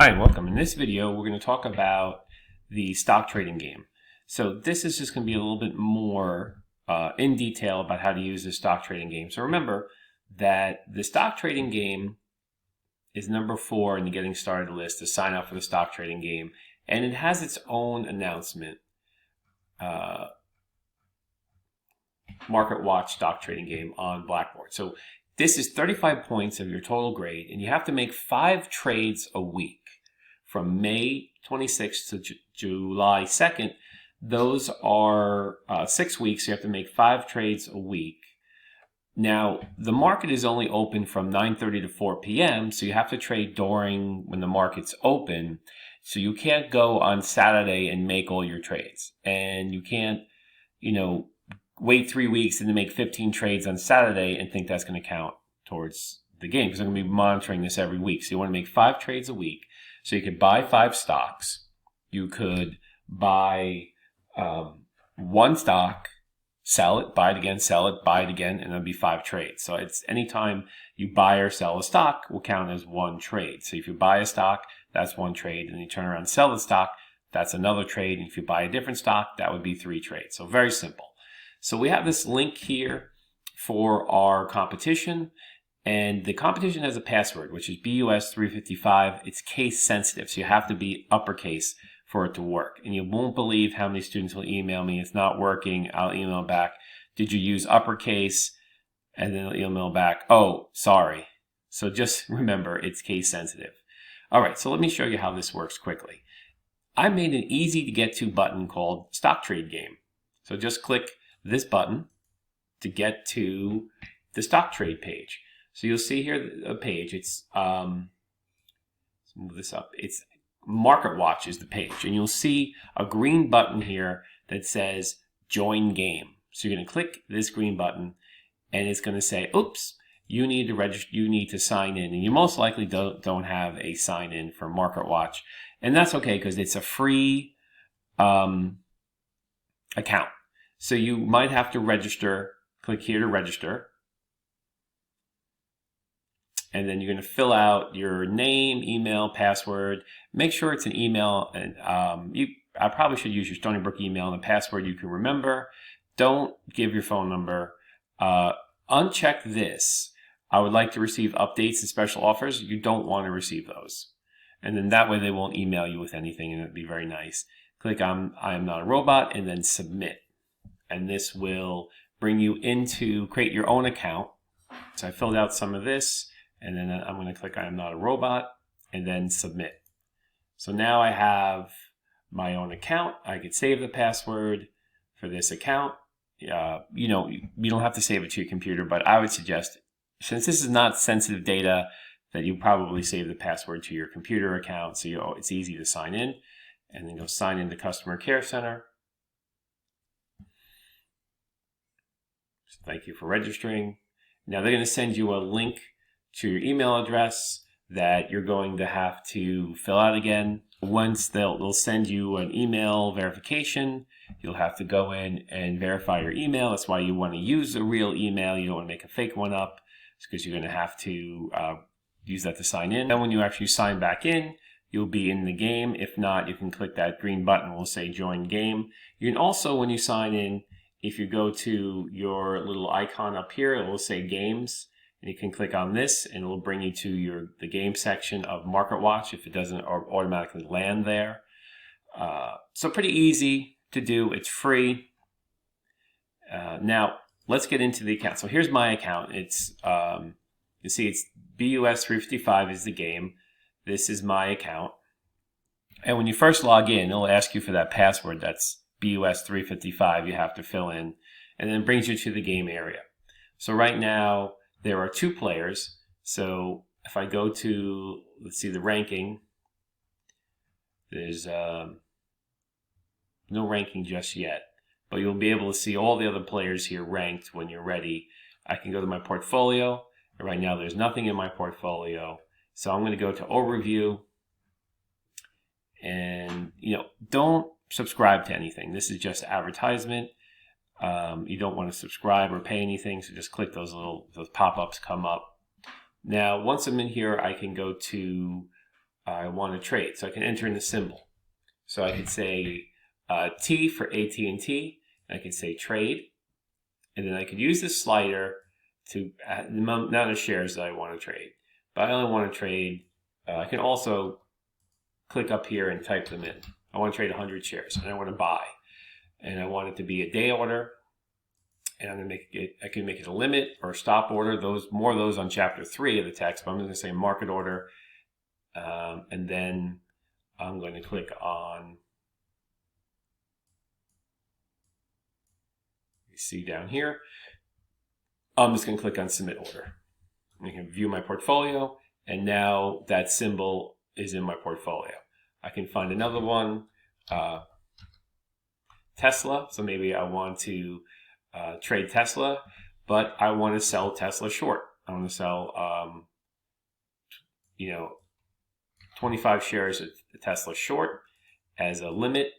Hi, and welcome. In this video, we're going to talk about the stock trading game. So this is just going to be a little bit more in detail about how to use the stock trading game. So remember that the stock trading game is number 4 in the getting started list to sign up for the stock trading game. And it has its own announcement, Market Watch stock trading game on Blackboard. So this is 35 points of your total grade, and you have to make 5 trades a week. From May 26th to July 2nd, those are 6 weeks. So you have to make 5 trades a week. Now, the market is only open from 9:30 to 4 p.m., so you have to trade during when the market's open. So you can't go on Saturday and make all your trades. And you can't, wait 3 weeks and then make 15 trades on Saturday and think that's going to count towards the game, because I'm going to be monitoring this every week. So you want to make 5 trades a week. So you could buy 5 stocks. You could buy 1 stock, sell it, buy it again, sell it, buy it again, and that'll be 5 trades. So it's anytime you buy or sell a stock will count as 1 trade. So if you buy a stock, that's 1 trade, and you turn around and sell the stock, that's another trade. And if you buy a different stock, that would be 3 trades. So very simple. So we have this link here for our competition. And the competition has a password, which is BUS355. It's case sensitive, so you have to be uppercase for it to work. And you won't believe how many students will email me, it's not working. I'll email back, did you use uppercase? And then they'll email back, oh, sorry. So just remember, it's case sensitive. All right, so let me show you how this works quickly. I made an easy to get to button called Stock Trade Game. So just click this button to get to the stock trade page. So you'll see here a page. It's let's move this up. It's Market Watch is the page, and you'll see a green button here that says Join Game. So you're going to click this green button, and it's going to say, "Oops, you need to register. You need to sign in." And you most likely don't have a sign in for Market Watch, and that's okay because it's a free account. So you might have to register. Click here to register. And then you're going to fill out your name, email, password. Make sure it's an email. And I probably should use your Stony Brook email and a password you can remember. Don't give your phone number. Uncheck this. I would like to receive updates and special offers. You don't want to receive those. And then that way they won't email you with anything, and it'd be very nice. Click on I am not a robot and then submit. And this will bring you into create your own account. So I filled out some of this. And then I'm going to click I am not a robot and then submit. So now I have my own account. I could save the password for this account. You don't have to save it to your computer, but I would suggest, since this is not sensitive data, that you probably save the password to your computer account so it's easy to sign in. And then go sign in to Customer Care Center. So thank you for registering. Now they're going to send you a link to your email address that you're going to have to fill out again. Once they'll send you an email verification, you'll have to go in and verify your email. That's why you want to use a real email. You don't want to make a fake one up. It's because you're going to have to use that to sign in. And when you actually sign back in, you'll be in the game. If not, you can click that green button. We'll say Join Game. You can also, when you sign in, if you go to your little icon up here, it will say Games. And you can click on this and it will bring you to the game section of Market Watch if it doesn't automatically land there. So pretty easy to do. It's free. Now let's get into the account. So here's my account. It's you see it's BUS355 is the game. This is my account. And when you first log in, it'll ask you for that password. That's BUS355 you have to fill in. And then it brings you to the game area. So right now, there are 2 players. So if I go to, let's see, the ranking, there's no ranking just yet, but you'll be able to see all the other players here ranked when you're ready. I can go to my portfolio, and right now there's nothing in my portfolio. So I'm going to go to Overview, and don't subscribe to anything. This is just advertisement. You don't want to subscribe or pay anything, so just click those pop-ups come up. Now, once I'm in here, I can go to I want to trade. So I can enter in the symbol. So I could say T for AT&T, and I could say trade, and then I could use this slider to add the amount of shares that I want to trade. But I only want to trade, I can also click up here and type them in. I want to trade 100 shares, and I want to buy. And I want it to be a day order, and I'm going to make it, I can make it a limit or a stop order. More of those on chapter 3 of the text, but I'm going to say market order, and then I'm going to click on, you see down here, I'm just going to click on submit order. I can view my portfolio, and now that symbol is in my portfolio. I can find another one, Tesla. So maybe I want to trade Tesla, but I want to sell Tesla short. I want to sell, 25 shares of Tesla short as a limit.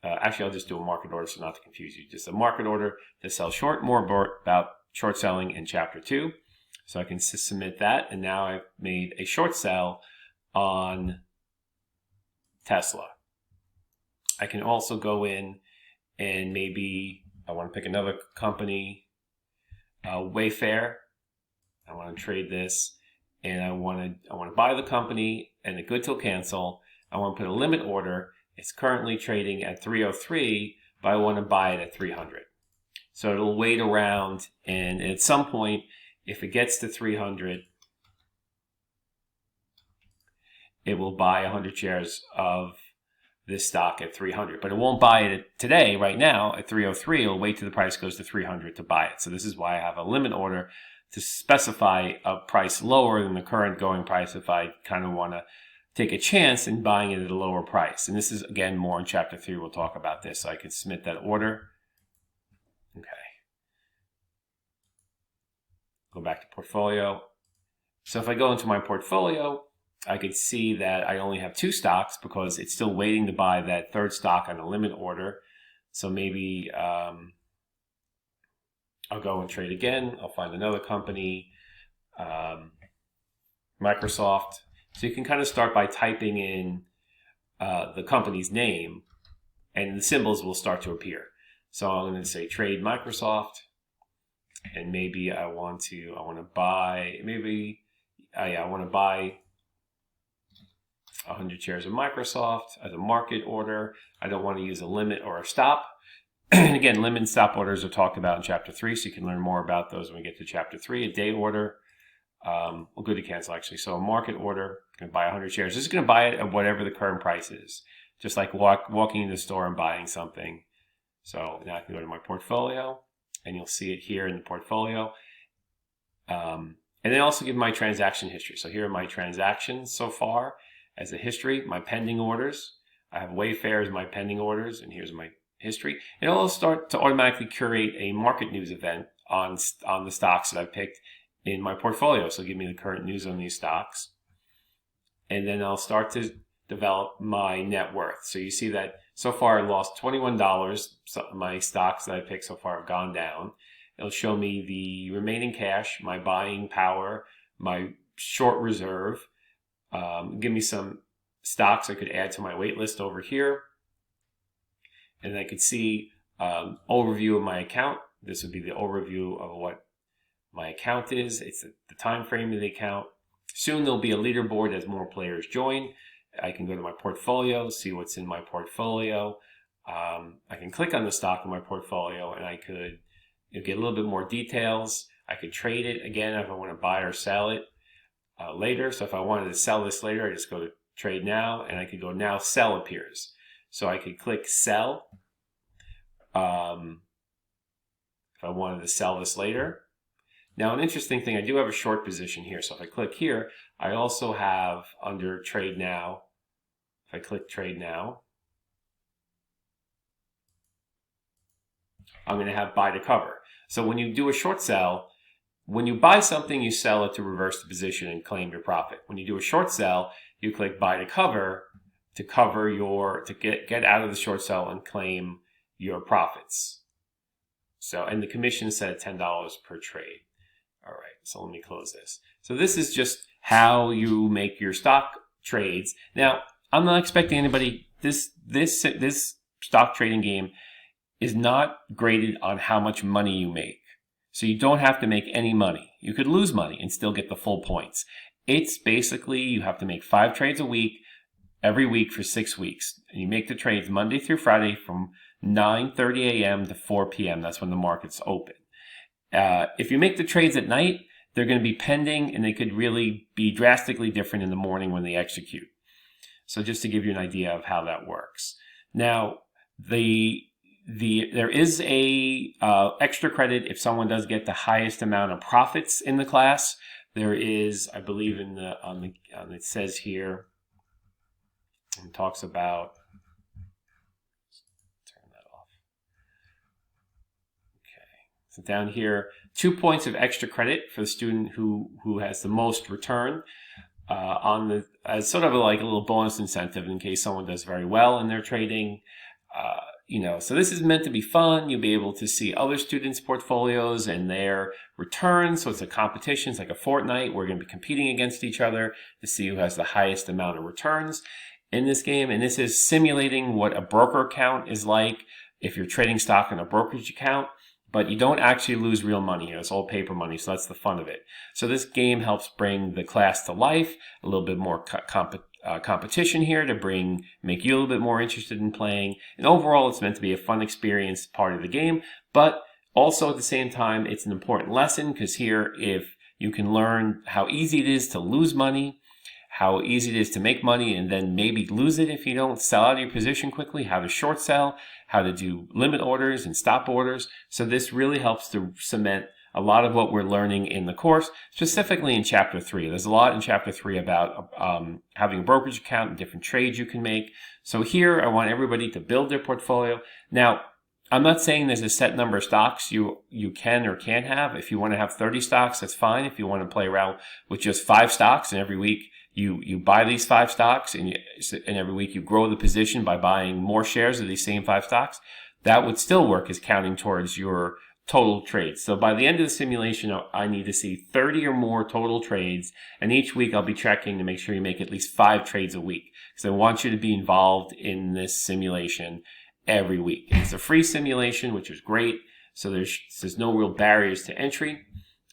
Actually, I'll just do a market order so not to confuse you. Just a market order to sell short. More about short selling in chapter 2. So I can submit that, and now I've made a short sell on Tesla. I can also go in and maybe I want to pick another company, Wayfair. I want to trade this, and I want to buy the company and a good till cancel. I want to put a limit order. It's currently trading at 303, but I want to buy it at 300. So it'll wait around, and at some point, if it gets to 300, it will buy 100 shares of this stock at 300. But it won't buy it today, right now, at 303. It'll wait till the price goes to 300 to buy it. So this is why I have a limit order to specify a price lower than the current going price if I kind of want to take a chance in buying it at a lower price. And this is, again, more in chapter 3. We'll talk about this. So I can submit that order. Okay. Go back to portfolio. So if I go into my portfolio, I could see that I only have 2 stocks because it's still waiting to buy that third stock on a limit order. So maybe I'll go and trade again. I'll find another company, Microsoft. So you can kind of start by typing in the company's name, and the symbols will start to appear. So I'm going to say trade Microsoft. And maybe I want to buy, I want to buy 100 shares of Microsoft as a market order. I don't want to use a limit or a stop. And again, limit and stop orders are talked about in chapter 3, so you can learn more about those when we get to chapter 3. A day order, good to cancel actually. So a market order, going to buy 100 shares. This is going to buy it at whatever the current price is. Just like walking into the store and buying something. So now I can go to my portfolio, and you'll see it here in the portfolio. And then also give my transaction history. So here are my transactions so far as a history, my pending orders. I have Wayfair as my pending orders, and here's my history. And it'll start to automatically curate a market news event on the stocks that I picked in my portfolio. So give me the current news on these stocks. And then I'll start to develop my net worth. So you see that so far I lost $21. So my stocks that I picked so far have gone down. It'll show me the remaining cash, my buying power, my short reserve. Give me some stocks I could add to my wait list over here. And I could see overview of my account. This would be the overview of what my account is. It's the time frame of the account. Soon there'll be a leaderboard as more players join. I can go to my portfolio, see what's in my portfolio. I can click on the stock in my portfolio, and I could get a little bit more details. I could trade it again if I want to buy or sell it later. So if I wanted to sell this later, I just go to trade now, and I could go now sell appears. So I could click sell if I wanted to sell this later. Now, an interesting thing, I do have a short position here. So if I click here, I also have under trade now, if I click trade now, I'm going to have buy to cover. So when you do a short sell, when you buy something, you sell it to reverse the position and claim your profit. When you do a short sell, you click buy to cover to get out of the short sell and claim your profits. So, and the commission is set at $10 per trade. All right, so let me close this. So this is just how you make your stock trades. Now, I'm not expecting anybody. This stock trading game is not graded on how much money you make. So you don't have to make any money. You could lose money and still get the full points. It's basically you have to make 5 trades a week, every week for 6 weeks. And you make the trades Monday through Friday from 9:30 a.m. to 4 p.m. That's when the market's open. If you make the trades at night, they're going to be pending, and they could really be drastically different in the morning when they execute. So just to give you an idea of how that works. Now, there is a extra credit if someone does get the highest amount of profits in the class. There is, I believe, it says here, and talks about. Turn that off. Okay, so down here, 2 points of extra credit for the student who has the most return as sort of like a little bonus incentive in case someone does very well in their trading. So this is meant to be fun. You'll be able to see other students' portfolios and their returns. So it's a competition. It's like a Fortnite. We're going to be competing against each other to see who has the highest amount of returns in this game. And this is simulating what a broker account is like if you're trading stock in a brokerage account. But you don't actually lose real money here. It's all paper money, so that's the fun of it. So this game helps bring the class to life, a little bit more competition here to make you a little bit more interested in playing. And overall, it's meant to be a fun experience, part of the game. But also at the same time, it's an important lesson because here, if you can learn how easy it is to lose money, how easy it is to make money and then maybe lose it if you don't sell out of your position quickly, how to short sell, how to do limit orders and stop orders. So this really helps to cement a lot of what we're learning in the course, specifically in Chapter 3. There's a lot in Chapter 3 about having a brokerage account and different trades you can make. So here, I want everybody to build their portfolio. Now, I'm not saying there's a set number of stocks you can or can't have. If you want to have 30 stocks, that's fine. If you want to play around with just 5 stocks and every week you buy these 5 stocks and every week you grow the position by buying more shares of these same 5 stocks, that would still work as counting towards your total trades. So by the end of the simulation, I need to see 30 or more total trades, and each week I'll be checking to make sure you make at least 5 trades a week because I want you to be involved in this simulation every week. It's a free simulation, which is great. So there's no real barriers to entry.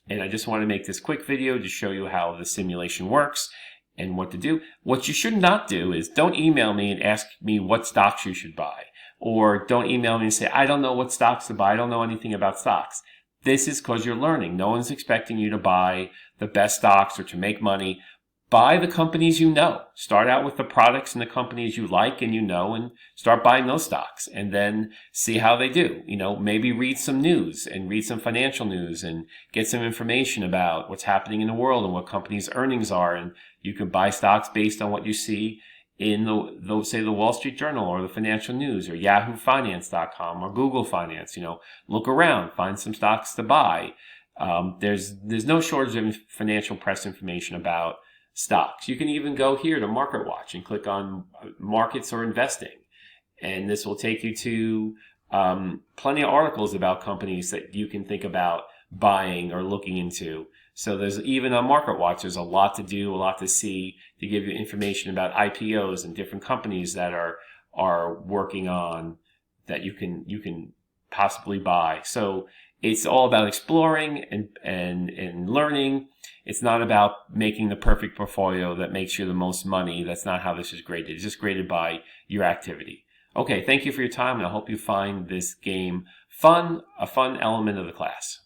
And I just want to make this quick video to show you how the simulation works and what to do. What you should not do is don't email me and ask me what stocks you should buy. Or don't email me and say, I don't know what stocks to buy. I don't know anything about stocks. This is because you're learning. No one's expecting you to buy the best stocks or to make money. Buy the companies you know. Start out with the products and the companies you like and and start buying those stocks and then see how they do. Maybe read some news and read some financial news and get some information about what's happening in the world and what companies' earnings are. And you can buy stocks based on what you see in the Wall Street Journal or the Financial News or YahooFinance.com or Google Finance. Look around, find some stocks to buy. There's no shortage of financial press information about stocks. You can even go here to Market Watch and click on markets or investing. And this will take you to plenty of articles about companies that you can think about buying or looking into. So there's even on Market Watch, there's a lot to do, a lot to see to give you information about IPOs and different companies that are working on that you can possibly buy. So it's all about exploring and learning. It's not about making the perfect portfolio that makes you the most money. That's not how this is graded. It's just graded by your activity. Okay, thank you for your time, and I hope you find this game fun, a fun element of the class.